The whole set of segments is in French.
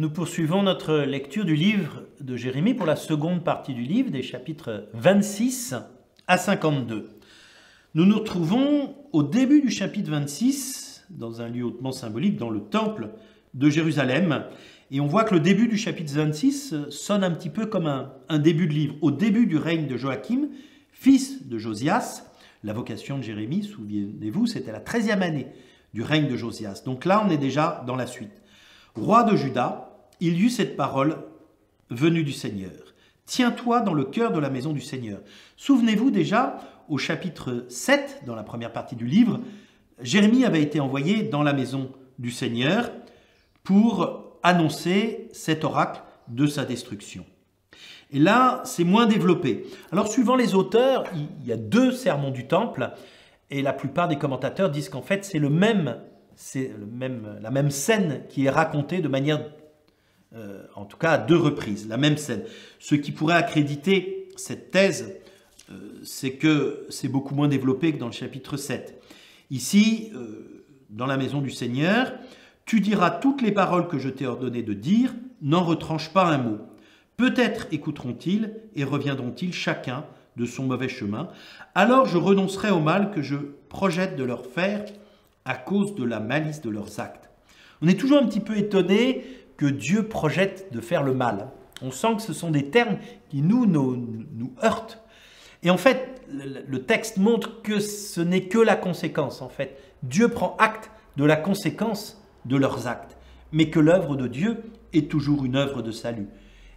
Nous poursuivons notre lecture du livre de Jérémie pour la seconde partie du livre, des chapitres 26 à 52. Nous nous retrouvons au début du chapitre 26, dans un lieu hautement symbolique, dans le temple de Jérusalem. Et on voit que le début du chapitre 26 sonne un petit peu comme un début de livre. Au début du règne de Joachim, fils de Josias, la vocation de Jérémie, souvenez-vous, c'était la 13e année du règne de Josias. Donc là, on est déjà dans la suite. Roi de Juda, il y eut cette parole venue du Seigneur. Tiens-toi dans le cœur de la maison du Seigneur. Souvenez-vous déjà, au chapitre 7, dans la première partie du livre, Jérémie avait été envoyé dans la maison du Seigneur pour annoncer cet oracle de sa destruction. Et là, c'est moins développé. Alors, suivant les auteurs, il y a 2 sermons du temple, et la plupart des commentateurs disent qu'en fait, c'est la même scène qui est racontée de manière, en tout cas à 2 reprises, la même scène. Ce qui pourrait accréditer cette thèse, c'est que c'est beaucoup moins développé que dans le chapitre 7. Ici, dans la maison du Seigneur, tu diras toutes les paroles que je t'ai ordonné de dire, n'en retranche pas un mot. Peut-être écouteront-ils et reviendront-ils chacun de son mauvais chemin. Alors je renoncerai au mal que je projette de leur faire à cause de la malice de leurs actes. On est toujours un petit peu étonné que Dieu projette de faire le mal. On sent que ce sont des termes qui nous heurtent. Et en fait, le texte montre que ce n'est que la conséquence. En fait, Dieu prend acte de la conséquence de leurs actes, mais que l'œuvre de Dieu est toujours une œuvre de salut.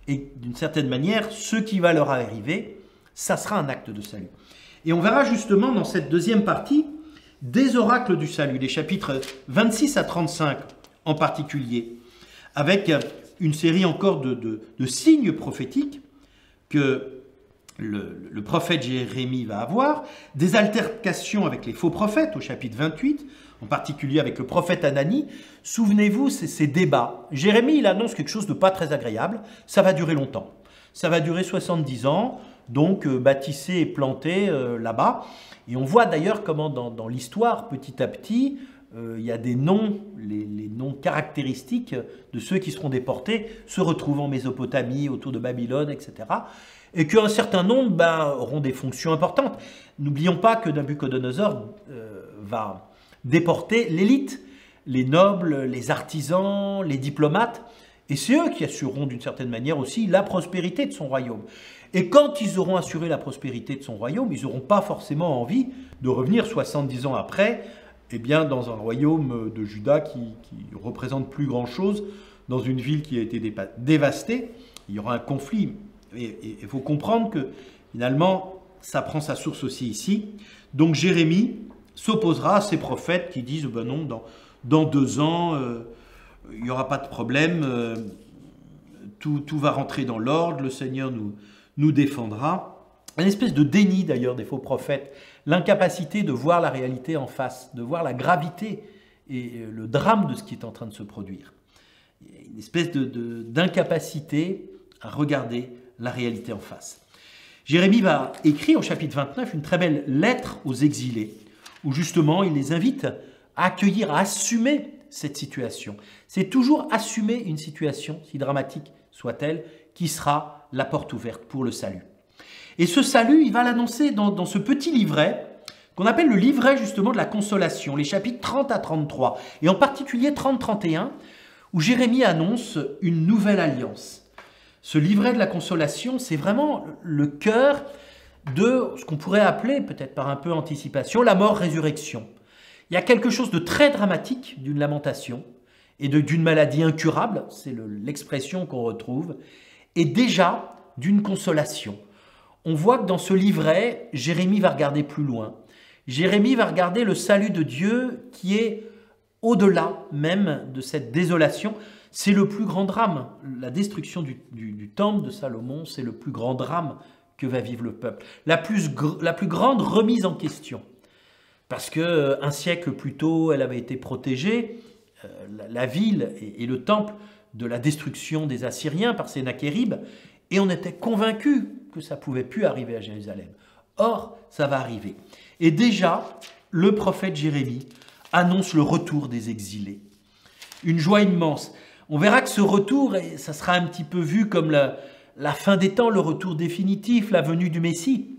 Et d'une certaine manière, ce qui va leur arriver, ça sera un acte de salut. Et on verra justement dans cette deuxième partie des oracles du salut, les chapitres 26 à 35 en particulier, avec une série encore de signes prophétiques que le prophète Jérémie va avoir, des altercations avec les faux prophètes au chapitre 28, en particulier avec le prophète Anani. Souvenez-vous, c'est ces débats. Jérémie, il annonce quelque chose de pas très agréable, ça va durer longtemps. Ça va durer 70 ans, donc bâtissez et plantez là-bas. Et on voit d'ailleurs comment dans l'histoire, petit à petit, il y a des noms, les noms caractéristiques de ceux qui seront déportés, se retrouvent en Mésopotamie, autour de Babylone, etc. Et qu'un certain nombre auront des fonctions importantes. N'oublions pas que Nabuchodonosor va déporter l'élite, les nobles, les artisans, les diplomates, et c'est eux qui assureront d'une certaine manière aussi la prospérité de son royaume. Et quand ils auront assuré la prospérité de son royaume, ils n'auront pas forcément envie de revenir 70 ans après, dans un royaume de Juda qui représente plus grand-chose, dans une ville qui a été dévastée. Il y aura un conflit. Et il faut comprendre que finalement, ça prend sa source aussi ici. Donc Jérémie s'opposera à ces prophètes qui disent non, dans 2 ans, il n'y aura pas de problème, tout va rentrer dans l'ordre, le Seigneur nous défendra. Une espèce de déni d'ailleurs des faux prophètes, l'incapacité de voir la réalité en face, de voir la gravité et le drame de ce qui est en train de se produire. Une espèce d'incapacité à regarder la réalité en face. Jérémie va écrire au chapitre 29 une très belle lettre aux exilés, où justement il les invite à accueillir, à assumer cette situation. C'est toujours assumer une situation, si dramatique soit-elle, qui sera la porte ouverte pour le salut. Et ce salut, il va l'annoncer dans ce petit livret, qu'on appelle le livret justement de la consolation, les chapitres 30 à 33, et en particulier 30-31, où Jérémie annonce une nouvelle alliance. Ce livret de la consolation, c'est vraiment le cœur de ce qu'on pourrait appeler, peut-être par un peu anticipation, la mort-résurrection. Il y a quelque chose de très dramatique d'une lamentation et d'une maladie incurable, c'est l'expression qu'on retrouve, et déjà d'une consolation. On voit que dans ce livret, Jérémie va regarder plus loin. Jérémie va regarder le salut de Dieu qui est au-delà même de cette désolation. C'est le plus grand drame. La destruction du temple de Salomon, c'est le plus grand drame que va vivre le peuple. La plus grande remise en question. Parce qu'un siècle plus tôt, elle avait été protégée, la ville et le temple, de la destruction des Assyriens par Sennacherib, et on était convaincu que ça ne pouvait plus arriver à Jérusalem. Or, ça va arriver. Et déjà, le prophète Jérémie annonce le retour des exilés. Une joie immense. On verra que ce retour, et ça sera un petit peu vu comme la fin des temps, le retour définitif, la venue du Messie.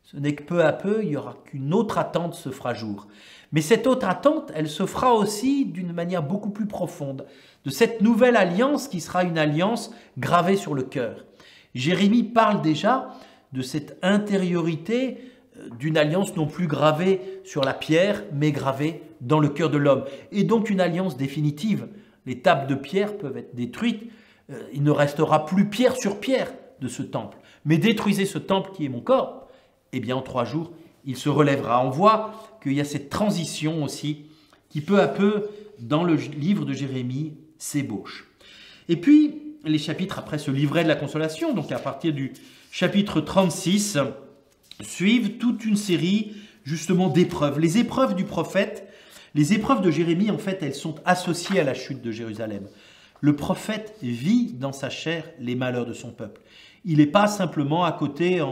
Ce n'est que peu à peu, il y aura qu'une autre attente se fera jour. Mais cette autre attente, elle se fera aussi d'une manière beaucoup plus profonde, de cette nouvelle alliance qui sera une alliance gravée sur le cœur. Jérémie parle déjà de cette intériorité d'une alliance non plus gravée sur la pierre, mais gravée dans le cœur de l'homme. Et donc une alliance définitive. Les tables de pierre peuvent être détruites, il ne restera plus pierre sur pierre de ce temple. Mais détruisez ce temple qui est mon corps, eh bien en 3 jours, il se relèvera. On voit qu'il y a cette transition aussi qui peu à peu, dans le livre de Jérémie, s'ébauche. Et puis, les chapitres après ce livret de la consolation, donc à partir du chapitre 36, suivent toute une série justement d'épreuves. Les épreuves du prophète, les épreuves de Jérémie, en fait, elles sont associées à la chute de Jérusalem. Le prophète vit dans sa chair les malheurs de son peuple. Il n'est pas simplement à côté,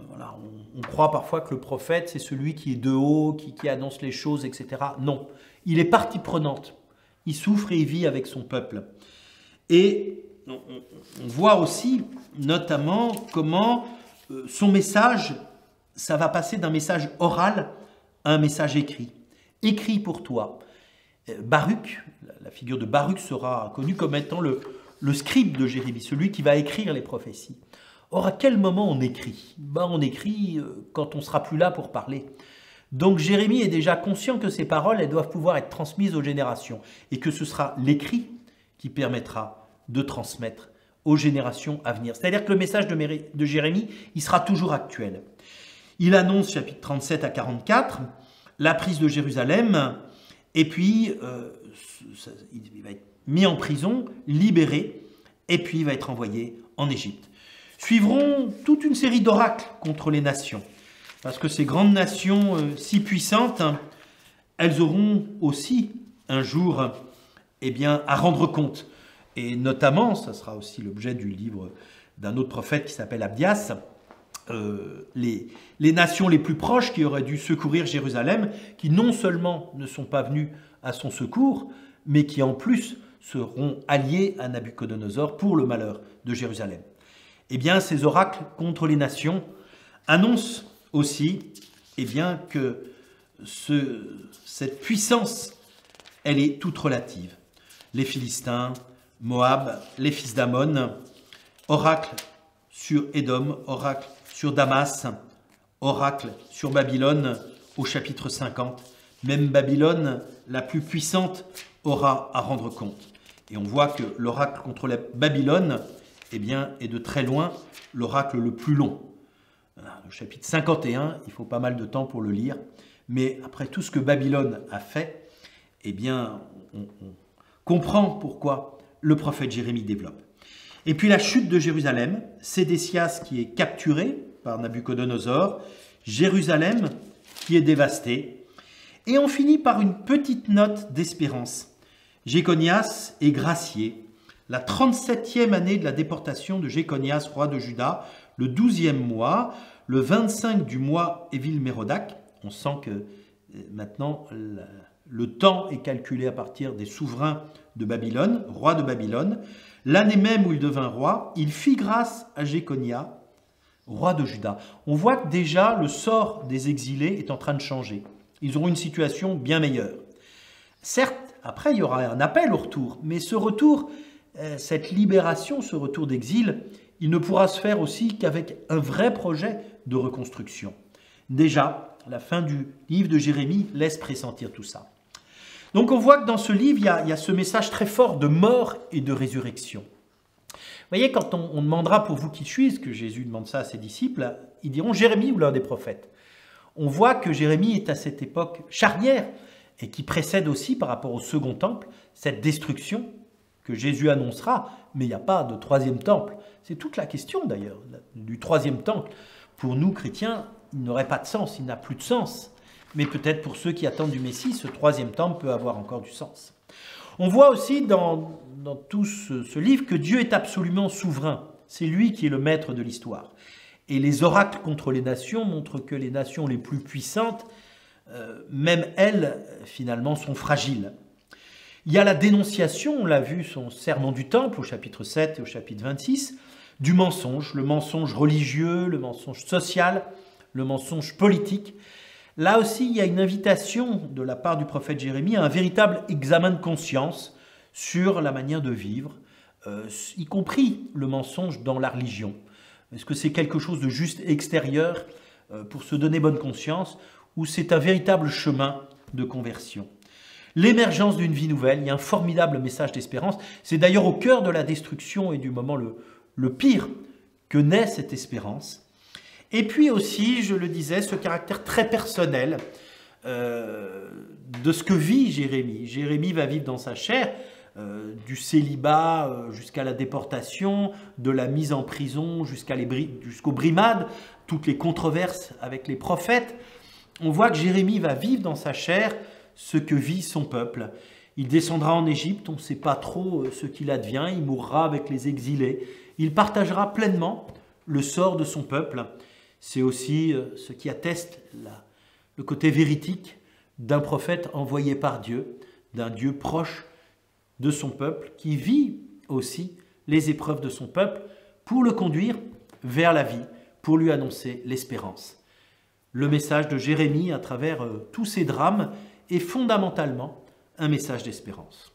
voilà, on croit parfois que le prophète, c'est celui qui est de haut, qui annonce les choses, etc. Non, il est partie prenante. Il souffre et il vit avec son peuple. Et on voit aussi, notamment, comment son message, ça va passer d'un message oral à un message écrit. Écrit pour toi. Baruch, la figure de Baruch sera connue comme étant le scribe de Jérémie, celui qui va écrire les prophéties. Or, à quel moment on écrit? On écrit quand on ne sera plus là pour parler. Donc Jérémie est déjà conscient que ces paroles, elles doivent pouvoir être transmises aux générations et que ce sera l'écrit qui permettra de transmettre aux générations à venir. C'est-à-dire que le message de Jérémie, il sera toujours actuel. Il annonce, chapitre 37 à 44, la prise de Jérusalem, et puis il va être mis en prison, libéré, et puis il va être envoyé en Égypte. Suivront toute une série d'oracles contre les nations, parce que ces grandes nations si puissantes, elles auront aussi un jour à rendre compte. Et notamment, ça sera aussi l'objet du livre d'un autre prophète qui s'appelle Abdias, les nations les plus proches qui auraient dû secourir Jérusalem, qui non seulement ne sont pas venues à son secours, mais qui en plus seront alliées à Nabuchodonosor pour le malheur de Jérusalem. Eh bien, ces oracles contre les nations annoncent aussi que cette puissance, elle est toute relative. Les Philistins, Moab, les fils d'Ammon, oracle sur Édom, oracle sur Damas, oracle sur Babylone au chapitre 50. Même Babylone, la plus puissante, aura à rendre compte. Et on voit que l'oracle contre la Babylone est de très loin l'oracle le plus long. Le chapitre 51, il faut pas mal de temps pour le lire, mais après tout ce que Babylone a fait, on comprend pourquoi le prophète Jérémie développe. Et puis la chute de Jérusalem, Sédécias qui est capturé par Nabuchodonosor, Jérusalem qui est dévastée, et on finit par une petite note d'espérance. Jéconias est gracié. La 37e année de la déportation de Jéconias, roi de Juda, le 12e mois, le 25 du mois Évil-Mérodac. On sent que maintenant le temps est calculé à partir des souverains de Babylone, roi de Babylone. L'année même où il devint roi, il fit grâce à Jéconia, roi de Juda. On voit que déjà le sort des exilés est en train de changer. Ils auront une situation bien meilleure. Certes, après il y aura un appel au retour, mais ce retour, cette libération, ce retour d'exil, il ne pourra se faire aussi qu'avec un vrai projet de reconstruction. Déjà, la fin du livre de Jérémie laisse pressentir tout ça. Donc on voit que dans ce livre, il y a ce message très fort de mort et de résurrection. Vous voyez, quand on demandera pour vous qui suis, que Jésus demande ça à ses disciples, ils diront Jérémie ou l'un des prophètes. On voit que Jérémie est à cette époque charnière et qui précède aussi par rapport au second temple, cette destruction que Jésus annoncera, mais il n'y a pas de troisième temple. C'est toute la question d'ailleurs du troisième temple. Pour nous chrétiens, il n'aurait pas de sens, il n'a plus de sens. Mais peut-être pour ceux qui attendent du Messie, ce troisième temple peut avoir encore du sens. On voit aussi dans tout ce livre que Dieu est absolument souverain. C'est lui qui est le maître de l'histoire. Et les oracles contre les nations montrent que les nations les plus puissantes, même elles, finalement, sont fragiles. Il y a la dénonciation, on l'a vu, son sermon du temple au chapitre 7 et au chapitre 26, du mensonge, le mensonge religieux, le mensonge social, le mensonge politique. Là aussi, il y a une invitation de la part du prophète Jérémie à un véritable examen de conscience sur la manière de vivre, y compris le mensonge dans la religion. Est-ce que c'est quelque chose de juste extérieur pour se donner bonne conscience ou c'est un véritable chemin de conversion? L'émergence d'une vie nouvelle, il y a un formidable message d'espérance. C'est d'ailleurs au cœur de la destruction et du moment le pire que naît cette espérance. Et puis aussi, je le disais, ce caractère très personnel de ce que vit Jérémie. Jérémie va vivre dans sa chair, du célibat jusqu'à la déportation, de la mise en prison jusqu'aux brimades, toutes les controverses avec les prophètes. On voit que Jérémie va vivre dans sa chair ce que vit son peuple. Il descendra en Égypte, on ne sait pas trop ce qu'il advient, il mourra avec les exilés. Il partagera pleinement le sort de son peuple. C'est aussi ce qui atteste le côté véridique d'un prophète envoyé par Dieu, d'un Dieu proche de son peuple, qui vit aussi les épreuves de son peuple pour le conduire vers la vie, pour lui annoncer l'espérance. Le message de Jérémie à travers tous ces drames est fondamentalement un message d'espérance.